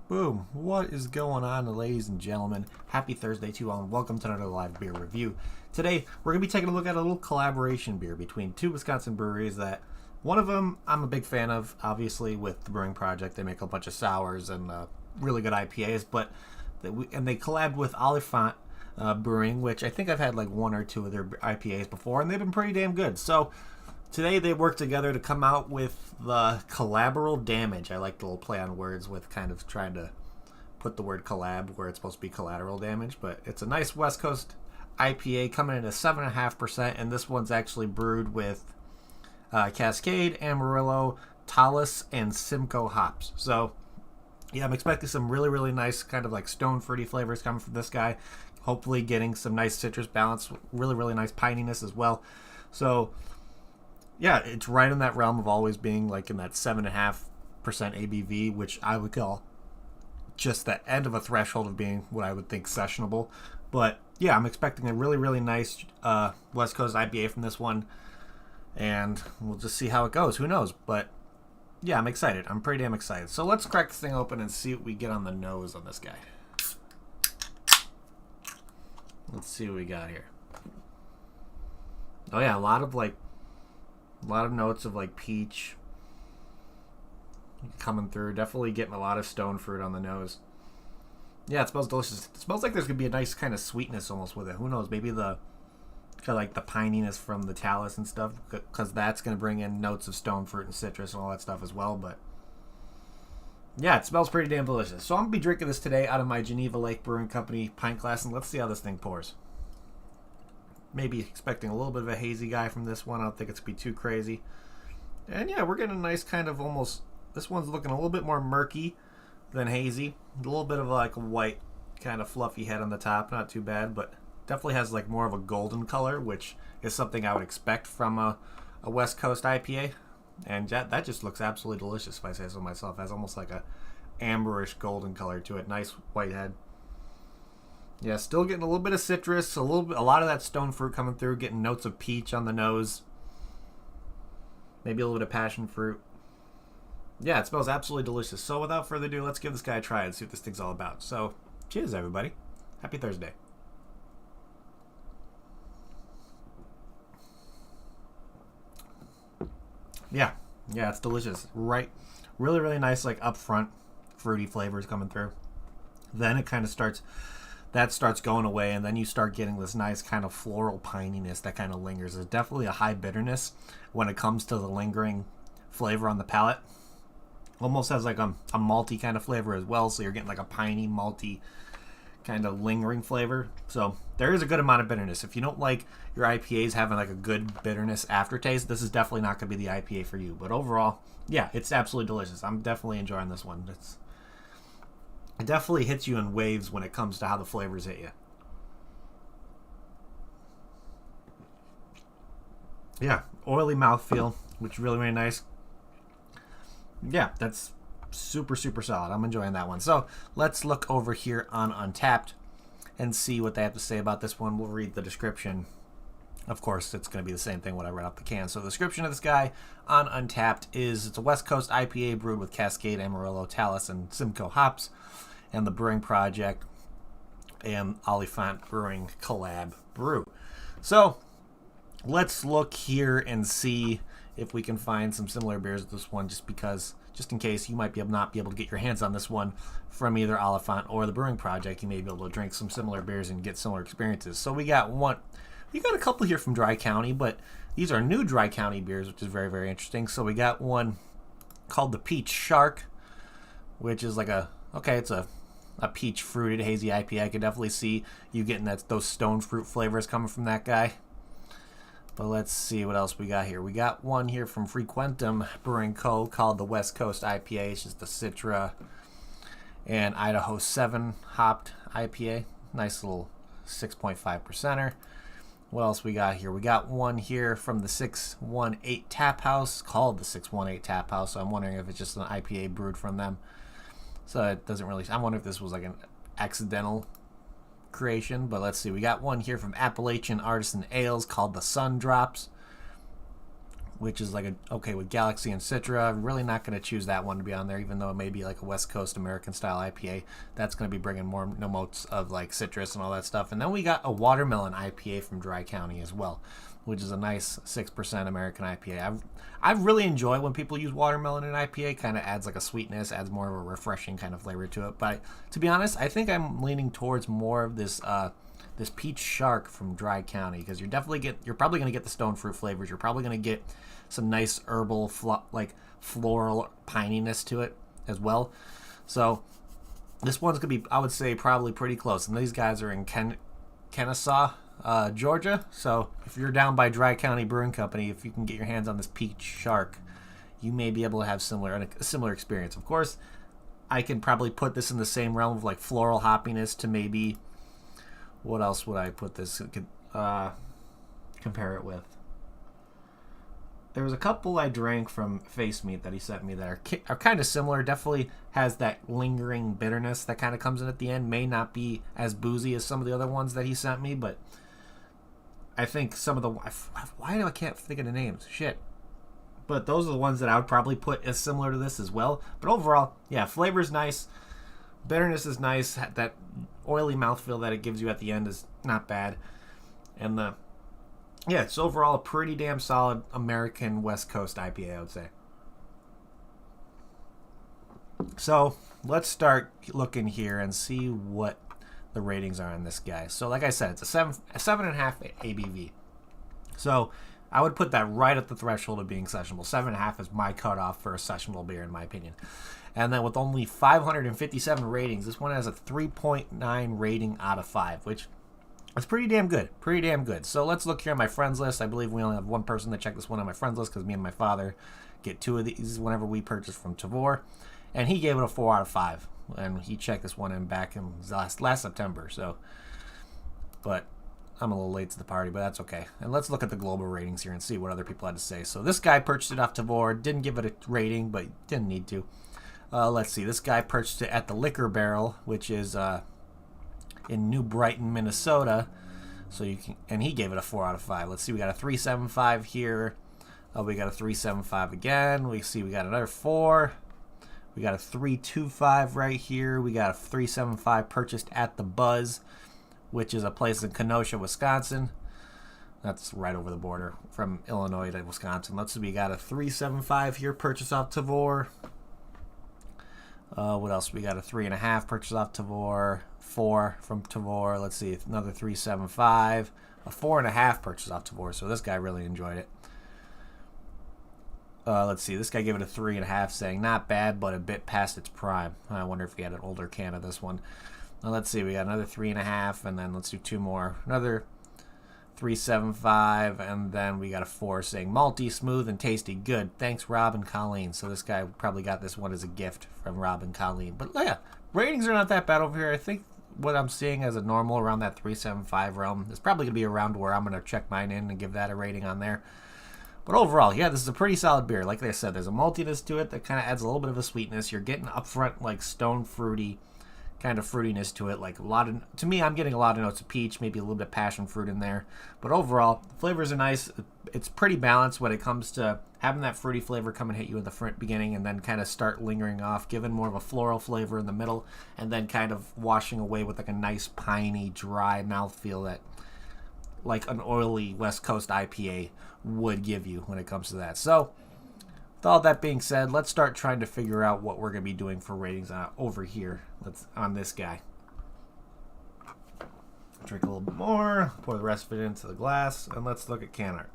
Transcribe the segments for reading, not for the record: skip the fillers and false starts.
Boom! What is going on, ladies and gentlemen? Happy Thursday to you all, and welcome to another live beer review. Today, we're going to be taking a look at a little collaboration beer between two Wisconsin breweries that one of them I'm a big fan of, obviously, with the Brewing Projekt. They make a bunch of sours and really good IPAs, but they collabed with Oliphant Brewing, which I think I've had like one or two of their IPAs before, and they've been pretty damn good. So today they worked together to come out with the Collaberal Damage. I like the little play on words with kind of trying to put the word collab where it's supposed to be collateral damage, but it's a nice West Coast IPA coming in at 7.5%, and this one's actually brewed with Cascade, Amarillo, Talus, and Simcoe hops. So yeah, I'm expecting some really, really nice kind of like stone fruity flavors coming from this guy. Hopefully getting some nice citrus balance, really, really nice pininess as well. So yeah, it's right in that realm of always being like in that 7.5% ABV, which I would call just that end of a threshold of being what I would think sessionable. But yeah, I'm expecting a really, really nice West Coast IPA from this one, and we'll just see how it goes. Who knows? But yeah, I'm excited. I'm pretty damn excited. So let's crack this thing open and see what we get on the nose on this guy. Let's see what we got here. Oh yeah, a lot of notes of like peach coming through. Definitely getting a lot of stone fruit on the nose. Yeah, it smells delicious. It smells like there's gonna be a nice kind of sweetness almost with it. Who knows? Maybe the kind of like the pininess from the talus and stuff, because that's gonna bring in notes of stone fruit and citrus and all that stuff as well. But yeah, it smells pretty damn delicious. So I'm gonna be drinking this today out of my Geneva Lake Brewing Company pint glass, and let's see how this thing pours. Maybe expecting a little bit of a hazy guy from this one. I don't think it's gonna be too crazy. And yeah, we're getting a nice kind of almost. This one's looking a little bit more murky than hazy. A little bit of like a white kind of fluffy head on the top. Not too bad, but definitely has like more of a golden color, which is something I would expect from a West Coast IPA. And that just looks absolutely delicious, if I say so myself. It has almost like a amberish golden color to it. Nice white head. Yeah, still getting a little bit of citrus, a lot of that stone fruit coming through, getting notes of peach on the nose. Maybe a little bit of passion fruit. Yeah, it smells absolutely delicious. So without further ado, let's give this guy a try and see what this thing's all about. So, cheers everybody. Happy Thursday. Yeah, it's delicious. Right, really, really nice, like upfront fruity flavors coming through. Then it kind of starts going away, and then you start getting this nice kind of floral pininess that kind of lingers. There's definitely a high bitterness when it comes to the lingering flavor on the palate. Almost has like a malty kind of flavor as well, so you're getting like a piney, malty kind of lingering flavor. So there is a good amount of bitterness. If you don't like your IPAs having like a good bitterness aftertaste, this is definitely not going to be the IPA for you. But overall, yeah, it's absolutely delicious. I'm definitely enjoying this one. It definitely hits you in waves when it comes to how the flavors hit you. Yeah, oily mouthfeel, which is really, really nice. Yeah, that's super, super solid. I'm enjoying that one. So let's look over here on Untappd and see what they have to say about this one. We'll read the description. Of course, it's going to be the same thing when I read off the can. So the description of this guy on Untappd is it's a West Coast IPA brewed with Cascade, Amarillo, Talus, and Simcoe hops, and the Brewing Projekt and Oliphant Brewing collab brew. So let's look here and see if we can find some similar beers with this one, just in case you might not be able to get your hands on this one from either Oliphant or the Brewing Projekt. You may be able to drink some similar beers and get similar experiences. So we got a couple here from Dry County, but these are new Dry County beers, which is very, very interesting. So we got one called the Peach Shark, which is like it's a peach fruited hazy IPA. I can definitely see you getting those stone fruit flavors coming from that guy. But let's see what else we got here. We got one here from Frequentum Brewing Co. called the West Coast IPA. It's just the Citra and Idaho 7 hopped IPA. Nice little 6.5%er. What else we got here? We got one here from the 618 Tap House called the 618 Tap House. So I'm wondering if it's just an IPA brewed from them. So it doesn't really... I wonder if this was like an accidental creation, but let's see. We got one here from Appalachian Artisan Ales called the Sun Drops, which is like with Galaxy and Citra. I'm really not going to choose that one to be on there, even though it may be like a West Coast American style IPA. That's going to be bringing more notes of like citrus and all that stuff. And then we got a Watermelon IPA from Dry County as well, which is a nice 6% American IPA. I really enjoy when people use watermelon in IPA. Kind of adds like a sweetness, adds more of a refreshing kind of flavor to it. But to be honest, I think I'm leaning towards more of this Peach Shark from Dry County, because you're probably going to get the stone fruit flavors. You're probably going to get some nice herbal, floral pininess to it as well. So this one's going to be, I would say, probably pretty close. And these guys are in Kennesaw, Georgia. So if you're down by Dry County Brewing Company, if you can get your hands on this Peach Shark, you may be able to have a similar experience. Of course, I can probably put this in the same realm of like floral hoppiness to maybe, what else would I put this compare it with? There was a couple I drank from Face Meat that he sent me that are kind of similar. Definitely has that lingering bitterness that kind of comes in at the end. May not be as boozy as some of the other ones that he sent me, but I think some of the... Why do I can't think of the names? Shit. But those are the ones that I would probably put as similar to this as well. But overall, yeah, flavor's nice. Bitterness is nice. That oily mouthfeel that it gives you at the end is not bad. And yeah, it's overall a pretty damn solid American West Coast IPA, I would say. So let's start looking here and see what the ratings are on this guy. So like I said, it's a 7.5 ABV. So I would put that right at the threshold of being sessionable. 7.5 is my cutoff for a sessionable beer, in my opinion. And then with only 557 ratings, this one has a 3.9 rating out of 5, which is pretty damn good. Pretty damn good. So let's look here on my friends list. I believe we only have one person that checked this one on my friends list because me and my father get 2 of these whenever we purchase from Tavour. And he gave it a 4 out of 5. And he checked this one in back in last September. So, but I'm a little late to the party, but that's okay. And let's look at the global ratings here and see what other people had to say. So this guy purchased it off Tavour. Didn't give it a rating, but didn't need to. Let's see. This guy purchased it at the Liquor Barrel, which is in New Brighton, Minnesota. So you can, and he gave it a 4 out of 5. Let's see. We got a 3.75 here. We got a 3.75 again. We see we got another 4. We got a 3.25 right here. We got a 3.75 purchased at the Buzz, which is a place in Kenosha, Wisconsin. That's right over the border from Illinois to Wisconsin. Let's see. We got a 3.75 here purchased off Tavour. What else? We got a 3.5 purchase off Tavour, 4 from Tavour. Let's see, another 3.75, a 4.5 purchase off Tavour. So this guy really enjoyed it. Let's see, this guy gave it a 3.5, saying not bad, but a bit past its prime. I wonder if he had an older can of this one. Now let's see, we got another 3.5, and then let's do 2 more. Another 3.75, and then we got a 4 saying malty, smooth, and tasty. Good. Thanks, Rob and Colleen. So this guy probably got this one as a gift from Rob and Colleen. But yeah, ratings are not that bad over here. I think what I'm seeing as a normal around that 3.75 realm is probably going to be around where I'm going to check mine in and give that a rating on there. But overall, yeah, this is a pretty solid beer. Like I said, there's a maltiness to it that kind of adds a little bit of a sweetness. You're getting upfront like stone fruity kind of fruitiness to it, like a lot of, to me, I'm getting a lot of notes of peach, maybe a little bit of passion fruit in there, but overall the flavors are nice. It's pretty balanced when it comes to having that fruity flavor come and hit you in the front beginning and then kind of start lingering off, giving more of a floral flavor in the middle, and then kind of washing away with like a nice piney dry mouthfeel that like an oily West Coast IPA would give you when it comes to that. So with all that being said, let's start trying to figure out what we're going to be doing for ratings over here. On this guy. Drink a little bit more, pour the rest of it into the glass, and let's look at can art.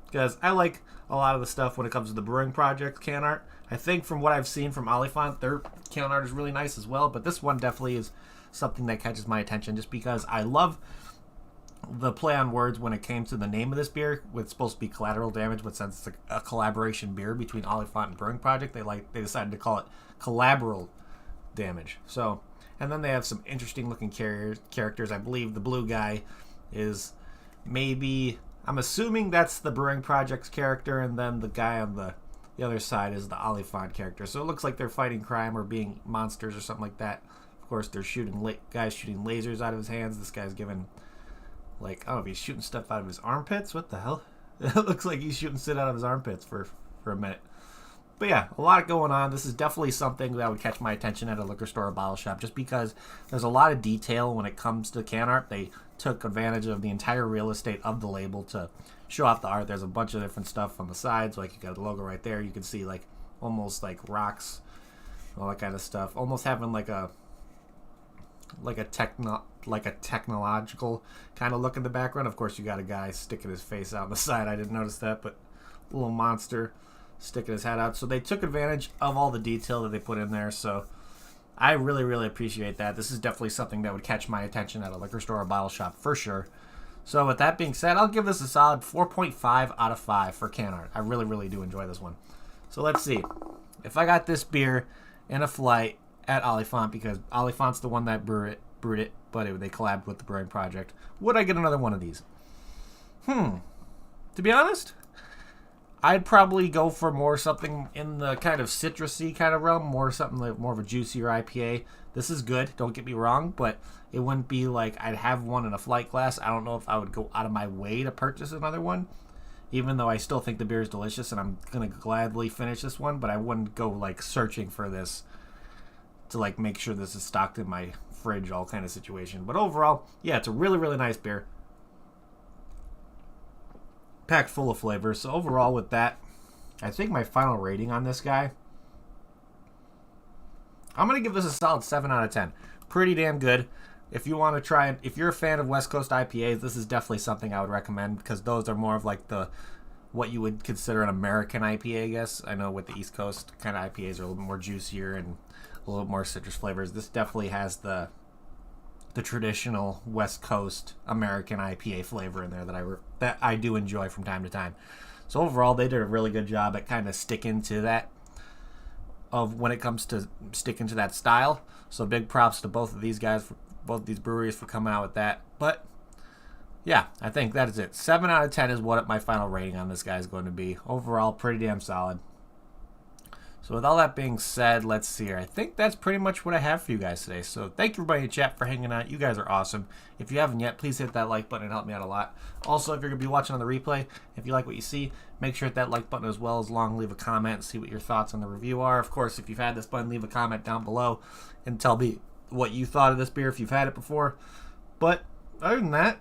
Because I like a lot of the stuff when it comes to the Brewing Projekt can art. I think from what I've seen from Oliphant, their can art is really nice as well, but this one definitely is something that catches my attention just because I love the play on words when it came to the name of this beer. It's supposed to be Collateral Damage, but since it's a collaboration beer between Oliphant and Brewing Projekt, they decided to call it Collaberal Damage. So, and then they have some interesting looking characters. I believe the blue guy is maybe, I'm assuming that's the Brewing Projekt's character, and then the guy on the other side is the Oliphant character. So it looks like they're fighting crime or being monsters or something like that. Of course, they're guys shooting lasers out of his hands. This guy's giving, like, I don't know if he's shooting stuff out of his armpits. What the hell? It looks like he's shooting shit out of his armpits for a minute. But yeah, a lot going on. This is definitely something that would catch my attention at a liquor store or bottle shop just because there's a lot of detail when it comes to can art. They took advantage of the entire real estate of the label to show off the art. There's a bunch of different stuff on the sides. Like you got the logo right there. You can see like almost like rocks, all that kind of stuff. Almost having like a technological kind of look in the background. Of course, you got a guy sticking his face out on the side. I didn't notice that, but a little monster sticking his head out. So they took advantage of all the detail that they put in there. So I really, really appreciate that. This is definitely something that would catch my attention at a liquor store or bottle shop for sure. So with that being said, I'll give this a solid 4.5 out of 5 for can art. I really, really do enjoy this one. So let's see. If I got this beer in a flight at Oliphant, because Oliphant's the one that brewed it, but they collabed with the Brewing Projekt, would I get another one of these? To be honest, I'd probably go for more something in the kind of citrusy kind of realm, more something like more of a juicier IPA. This is good, don't get me wrong, but it wouldn't be like I'd have one in a flight glass. I don't know if I would go out of my way to purchase another one, even though I still think the beer is delicious and I'm going to gladly finish this one, but I wouldn't go like searching for this to like make sure this is stocked in my fridge, all kind of situation. But overall, yeah, it's a really, really nice beer. Packed full of flavors. So overall with that, I think my final rating on this guy, I'm going to give this a solid 7 out of 10. Pretty damn good. If you want to try it, if you're a fan of West Coast IPAs, this is definitely something I would recommend, because those are more of like what you would consider an American IPA, I guess. I know with the East Coast kind of IPAs are a little bit more juicier and a little more citrus flavors. This definitely has the traditional West Coast American IPA flavor in there that I do enjoy from time to time. So overall, they did a really good job at kind of sticking to that, of when it comes to sticking to that style. So big props to both of these guys, both these breweries, for coming out with that. But yeah, I think that is it. 7 out of 10 is what my final rating on this guy is going to be. Overall, pretty damn solid. So with all that being said, let's see here. I think that's pretty much what I have for you guys today. So thank you everybody in chat for hanging out. You guys are awesome. If you haven't yet, please hit that like button and help me out a lot. Also, if you're going to be watching on the replay, if you like what you see, make sure to hit that like button as well as leave a comment, see what your thoughts on the review are. Of course, if you've had this button, leave a comment down below and tell me what you thought of this beer if you've had it before. But other than that,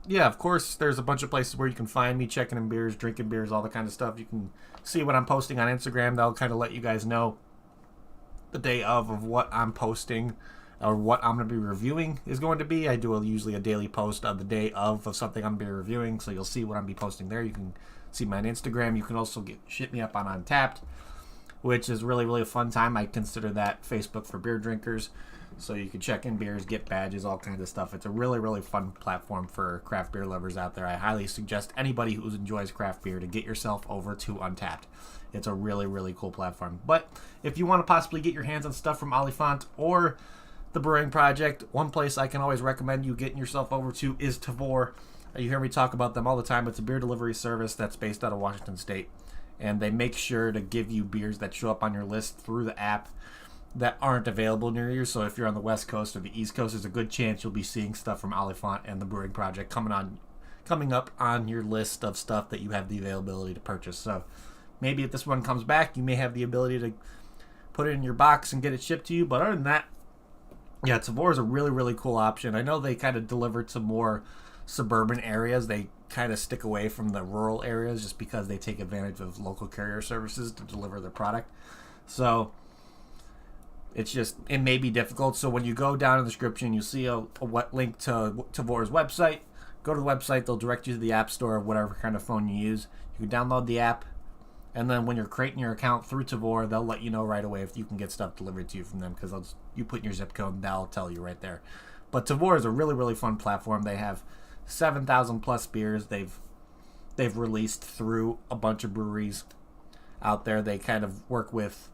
yeah, of course, there's a bunch of places where you can find me checking in beers, drinking beers, all that kind of stuff. You can see what I'm posting on Instagram. That'll kind of let you guys know the day of what I'm posting or what I'm going to be reviewing is going to be. I do usually a daily post on the day of something I'm going to be reviewing, so you'll see what I'm be posting there. You can see my Instagram. You can also hit me up on Untapped, which is really, really a fun time. I consider that Facebook for beer drinkers. So you can check in beers, get badges, all kinds of stuff. It's a really, really fun platform for craft beer lovers out there. I highly suggest anybody who enjoys craft beer to get yourself over to Untapped. It's a really, really cool platform. But if you want to possibly get your hands on stuff from Oliphant or the Brewing Projekt, one place I can always recommend you getting yourself over to is Tavour. You hear me talk about them all the time. It's a beer delivery service that's based out of Washington State. And they make sure to give you beers that show up on your list through the app that aren't available near you. So if you're on the West Coast or the East Coast, there's a good chance you'll be seeing stuff from Oliphant and the Brewing Projekt coming up on your list of stuff that you have the availability to purchase. So maybe if this one comes back, you may have the ability to put it in your box and get it shipped to you. But other than that, yeah, Tavour is a really, really cool option. I know they kind of deliver to more suburban areas. They kind of stick away from the rural areas just because they take advantage of local carrier services to deliver their product. So it may be difficult. So when you go down in the description, you'll see a link to Tavour's website. Go to the website, they'll direct you to the app store of whatever kind of phone you use. You can download the app, and then when you're creating your account through Tavour, they'll let you know right away if you can get stuff delivered to you from them, because you put in your zip code and that'll tell you right there. But Tavour is a really, really fun platform. They have 7,000 plus beers they've released through a bunch of breweries out there. They kind of work with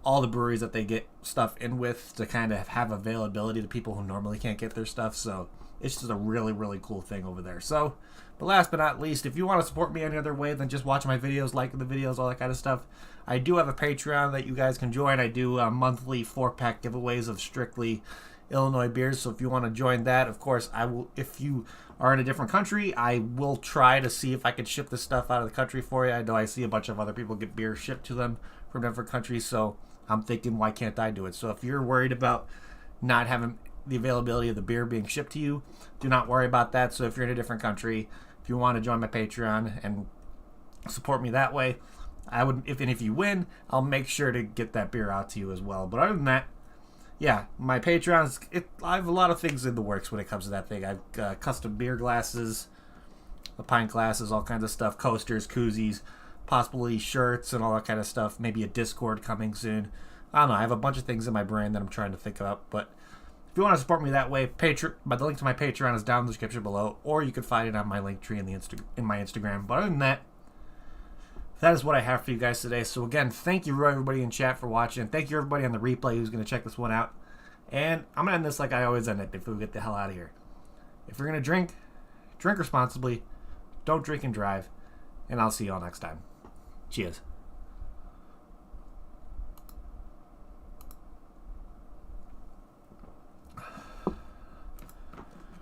all the breweries that they get stuff in with to kind of have availability to people who normally can't get their stuff. So it's just a really, really cool thing over there. So, but last but not least, if you want to support me any other way than just watching my videos, liking the videos, all that kind of stuff, I do have a Patreon that you guys can join. I do monthly 4-pack giveaways of strictly Illinois beers. So if you want to join that, of course, I will. If you are in a different country, I will try to see if I can ship this stuff out of the country for you. I know I see a bunch of other people get beer shipped to them from different countries, so I'm thinking, why can't I do it? So if you're worried about not having the availability of the beer being shipped to you, do not worry about that. So if you're in a different country, if you want to join my Patreon and support me that way, I would. If you win, I'll make sure to get that beer out to you as well. But other than that, yeah, my Patreon's. I have a lot of things in the works when it comes to that thing. I've custom beer glasses, the pint glasses, all kinds of stuff, coasters, koozies, possibly shirts and all that kind of stuff. Maybe a Discord coming soon. I don't know. I have a bunch of things in my brain that I'm trying to think about. But if you want to support me that way, the link to my Patreon is down in the description below, or you can find it on my link tree in my Instagram. But other than that, that is what I have for you guys today. So again, thank you everybody in chat for watching. Thank you everybody on the replay who's going to check this one out. And I'm going to end this like I always end it before we get the hell out of here. If you're going to drink responsibly. Don't drink and drive. And I'll see you all next time. Cheers.